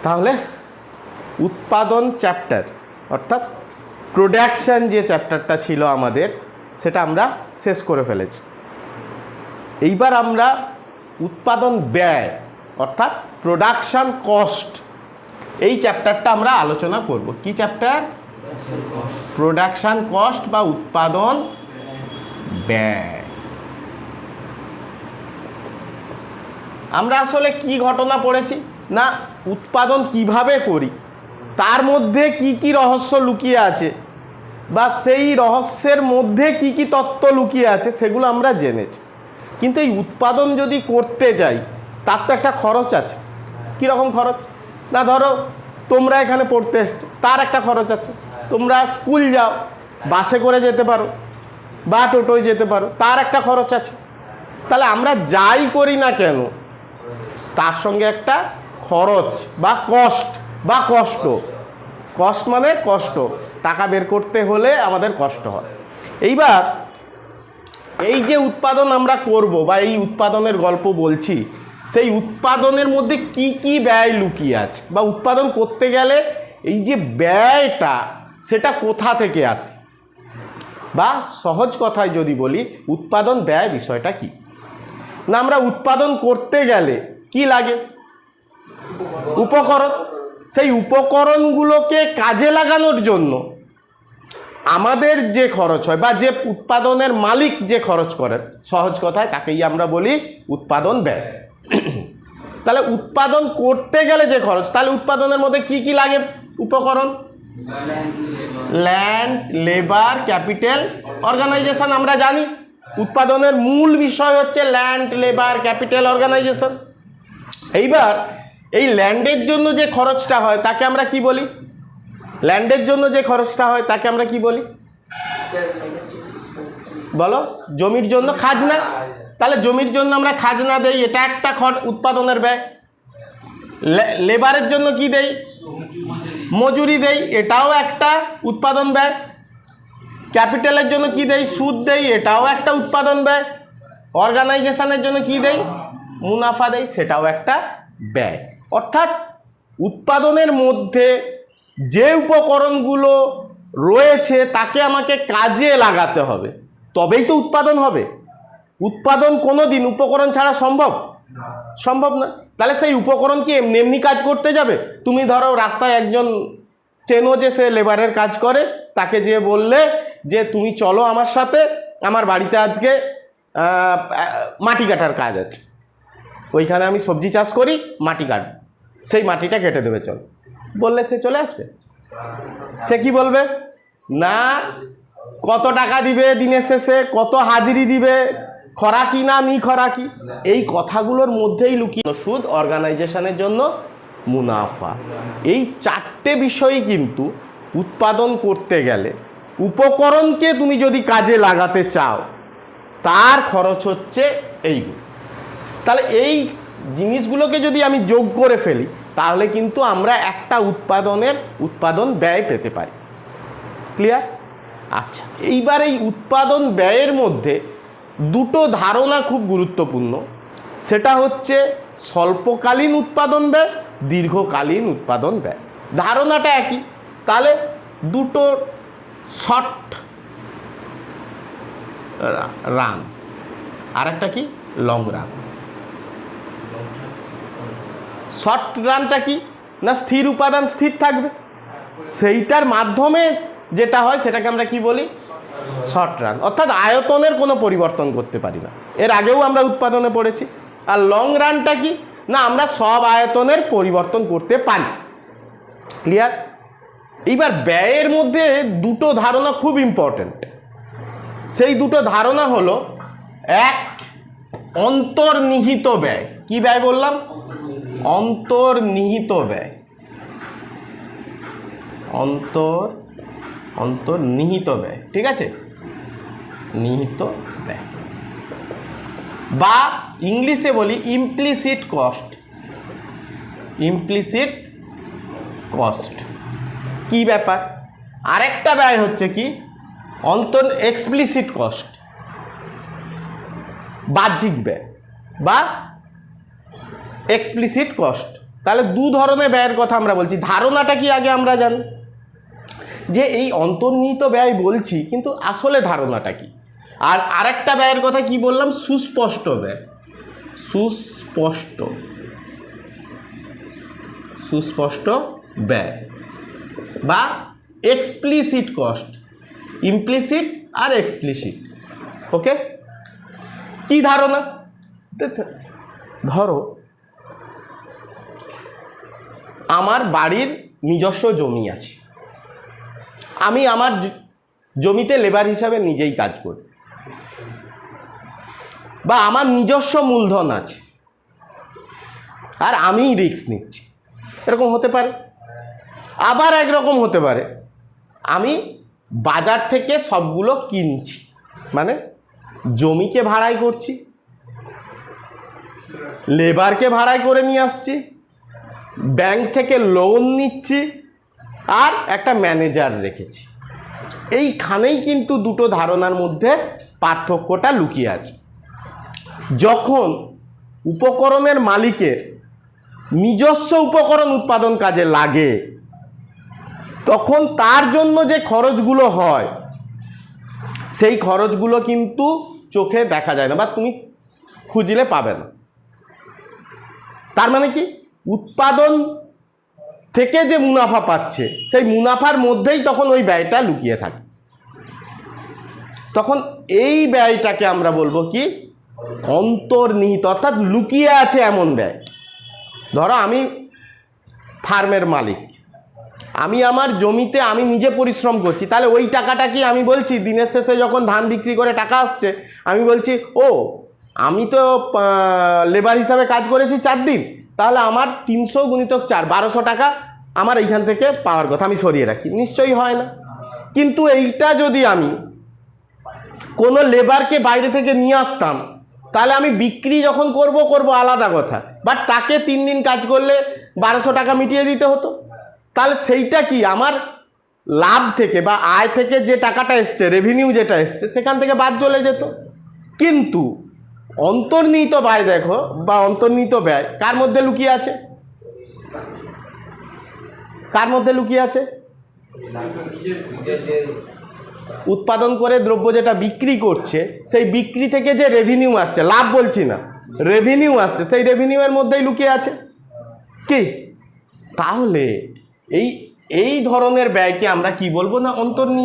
তাহলে উৎপাদন চ্যাপ্টার অর্থাৎ প্রোডাকশান যে চ্যাপ্টারটা ছিল আমাদের সেটা আমরা শেষ করে ফেলেছি। এইবার আমরা উৎপাদন ব্যয় অর্থাৎ প্রোডাকশান কস্ট এই চ্যাপ্টারটা আমরা আলোচনা করব। কি চ্যাপ্টার? প্রোডাকশান কস্ট বা উৎপাদন ব্যয়। আমরা আসলে কি ঘটনা পড়েছি না, উৎপাদন কিভাবে করি, তার মধ্যে কি কি রহস্য লুকিয়ে আছে বা সেই রহস্যের মধ্যে কি কি তত্ত্ব লুকিয়ে আছে সেগুলো আমরা জেনেছি। কিন্তু এই উৎপাদন যদি করতে যাই তার তো একটা খরচ আছে। কীরকম খরচ? না ধরো তোমরা এখানে পড়তে এসছো, তার একটা খরচ আছে। তোমরা স্কুল যাও, বাসে করে যেতে পারো বা টোটোয় যেতে পারো, তার একটা খরচ আছে। তাহলে আমরা যাই করি না কেন তার সঙ্গে একটা খরচ বা কষ্ট বা কষ্ট, কষ্ট মানে কষ্ট, টাকা বের করতে হলে আমাদের কষ্ট হয়। এইবার এই যে উৎপাদন আমরা করব বা এই উৎপাদনের গল্প বলছি, সেই উৎপাদনের মধ্যে কি কি ব্যয় লুকিয়ে আছে বা উৎপাদন করতে গেলে এই যে ব্যয়টা সেটা কোথা থেকে আসে, বা সহজ কথায় যদি বলি উৎপাদন ব্যয় বিষয়টা কি না, আমরা উৎপাদন করতে গেলে কি লাগে? উপকরণ। সেই উপকরণগুলোকে কাজে লাগানোর জন্য আমাদের যে খরচ হয় বা যে উৎপাদনের মালিক যে খরচ করেন, সহজ কথায় তাকেই আমরা বলি উৎপাদন ব্যয়। তাহলে উৎপাদন করতে গেলে যে খরচ, তাহলে উৎপাদনের মধ্যে কি কি লাগে? উপকরণ, ল্যান্ড, লেবার, ক্যাপিটাল, অর্গানাইজেশন। আমরা জানি উৎপাদনের মূল বিষয় হচ্ছে ল্যান্ড, লেবার, ক্যাপিটাল, অর্গানাইজেশন। এইবার এই ল্যান্ডের জন্য যে খরচটা হয় তাকে আমরা কি বলি? ল্যান্ডের জন্য যে খরচটা হয় তাকে আমরা কি বলি? বলো। জমির জন্য খাজনা। তাহলে জমির জন্য আমরা খাজনা দেই, এটা একটা উৎপাদনের ব্যয়। লেবারের জন্য কি দেই? মজুরি দেই, এটাও একটা উৎপাদন ব্যয়। ক্যাপিটালের জন্য কি দেই? সুদ দেই, এটাও একটা উৎপাদন ব্যয়। অর্গানাইজেশনের জন্য কি দেই? মুনাফা দেই, সেটাও একটা ব্যয়। অর্থাৎ উৎপাদনের মধ্যে যে উপকরণগুলো রয়েছে তাকে আমাকে কাজে লাগাতে হবে, তবেই তো উৎপাদন হবে। উৎপাদন কোনো দিন উপকরণ ছাড়া সম্ভব না। তাহলে সেই উপকরণ কি এমনি এমনি কাজ করতে যাবে? তুমি ধরো রাস্তায় একজন চেনো যে সে লেবারের কাজ করে, তাকে যে বললে যে তুমি চলো আমার সাথে, আমার বাড়িতে আজকে মাটি কাটার কাজ আছে, ওইখানে আমি সবজি চাষ করি, মাটি কাট, সেই মাটিটা কেটে দেবে চল, বললে সে চলে আসবে? সে কি বলবে? না, কত টাকা দিবে দিনের শেষে, কত হাজিরি দিবে, খরাকি না নি খরাকি, এই কথাগুলোর মধ্যেই লুকিয়ে সুদ, অর্গানাইজেশনের জন্য মুনাফা। এই চারটে বিষয়ই কিন্তু উৎপাদন করতে গেলে উপকরণকে তুমি যদি কাজে লাগাতে চাও তার খরচ হচ্ছে এইগুলো। তাহলে এই জিনিসগুলোকে যদি আমি যোগ করে ফেলি তাহলে কিন্তু আমরা একটা উৎপাদন ব্যয় পেতে পারি। ক্লিয়ার? আচ্ছা, এইবার এই উৎপাদন ব্যয়ের মধ্যে দুটো ধারণা খুব গুরুত্বপূর্ণ। সেটা হচ্ছে স্বল্পকালীন উৎপাদন ব্যয়, দীর্ঘকালীন উৎপাদন ব্যয়। ধারণাটা একই, তাহলে দুটো শর্ট রান, আর একটা কি লং রান। শর্ট রানটা কি না, স্থির উপাদান স্থির থাকবে, সেইটার মাধ্যমে যেটা হয় সেটাকে আমরা কি বলি? Short run. অর্থাৎ আয়তনের কোনো পরিবর্তন করতে পারি না, এর আগেও আমরা উৎপাদনে পড়েছি। আর লং রানটা কি না, আমরা সব আয়তনের পরিবর্তন করতে পারি। ক্লিয়ার? এইবার ব্যয়ের মধ্যে দুটো ধারণা খুব ইম্পর্টেন্ট। সেই দুটো ধারণা হলো, এক অন্তর্নিহিত ব্যয়। কি ব্যয় বললাম? অন্তর্নিহিত ব্যয়। অন্তর্নিহিত ব্যয়, ঠিক আছে? নিহিত ব্যয়, বা ইংলিশে বলি ইমপ্লিসিট কস্ট। ইমপ্লিসিট কস্ট কি ব্যাপার? আরেকটা ব্যয় হচ্ছে কি এক্সপ্লিসিট কস্ট, বাহ্যিক ব্যয় বা এক্সপ্লিসিট কস্ট। তাহলে দু ধরনের ব্যয়ের কথা আমরা বলছি। ধারণাটা কি আগে আমরা জানি, যে এই অন্তর্নিহিত ব্যয় বলছি, কিন্তু আসলে ধারণাটা কি। আর আরেকটা ব্যয়ের কথা কি বললাম, সুস্পষ্ট ব্যয়। সুস্পষ্ট ব্যয় বা এক্সপ্লিসিট কস্ট, ইমপ্লিসিট আর এক্সপ্লিসিট। ওকে, কি ধারণা? ধরো আমার বাড়ির নিজস্ব জমি আছে, আমি আমার জমিতে লেবার হিসাবে নিজেই কাজ করি, বা আমার নিজস্ব মূলধন আছে আর আমিই রিস্ক নিচ্ছি, এরকম হতে পারে। আবার একরকম হতে পারে, আমি বাজার থেকে সবগুলো কিনছি, মানে জমিকে ভাড়ায় করছি, লেবারকে ভাড়ায় করে নিয়ে আসছি, ব্যাংক থেকে লোন নিচ্ছি, আর একটা ম্যানেজার রেখেছি। এইখানেই কিন্তু দুটো ধারণার মধ্যে পার্থক্যটা লুকিয়ে আছে। যখন উপকরণের মালিকের নিজস্ব উপকরণ উৎপাদন কাজে লাগে, তখন তার জন্য যে খরচগুলো হয় সেই খরচগুলো কিন্তু চোখে দেখা যায় না, বা তুমি খুঁজলে পাবে না। তার মানে কি, উৎপাদন থেকে যে মুনাফা পাচ্ছে সেই মুনাফার মধ্যেই তখন ওই ব্যয়টা লুকিয়ে থাকে। তখন এই ব্যয়টাকে আমরা বলবো কি, অন্তর্নিহিত, অর্থাৎ লুকিয়ে আছে এমন ব্যয়। ধরো আমি ফার্মের মালিক, আমি আমার জমিতে আমি নিজে পরিশ্রম করছি, তাহলে ওই টাকাটা কি আমি বলছি দিনের শেষে যখন ধান বিক্রি করে টাকা আসছে, আমি বলছি ও আমি তো লেবার হিসাবে কাজ করেছি 4 দিন, তাহলে আমার 300 × 4 1200 টাকা আমার এইখান থেকে পাওয়ার কথা, আমি সরিয়ে রাখি? নিশ্চয়ই হয় না। কিন্তু এইটা যদি আমি কোনো লেবারকে বাইরে থেকে নিয়ে আসতাম, তাহলে আমি বিক্রি যখন করব আলাদা কথা, বাট তাকে 3 দিন কাজ করলে 1200 টাকা মিটিয়ে দিতে হতো। তাহলে সেইটা কি আমার লাভ থেকে বা আয় থেকে যে টাকাটা এসছে, রেভিনিউ যেটা এসছে, সেখান থেকে বাদ চলে যেত। কিন্তু অন্তর্নিহিত ব্যয় দেখো, বা অন্তর্নিহিত ব্যয় কার মধ্যে লুকিয়ে আছে? কার মধ্যে লুকিয়ে আছে? উৎপাদন করে দ্রব্য যেটা বিক্রি করছে, সেই বিক্রি থেকে যে রেভিনিউ আসছে, লাভ বলছি না, রেভিনিউ আসছে, সেই রেভিনিউয়ের মধ্যেই লুকিয়ে আছে কি? তাহলে এই ধরনের ব্যয়কে আমরা কি বলবো না, অন্তর্নিহিত।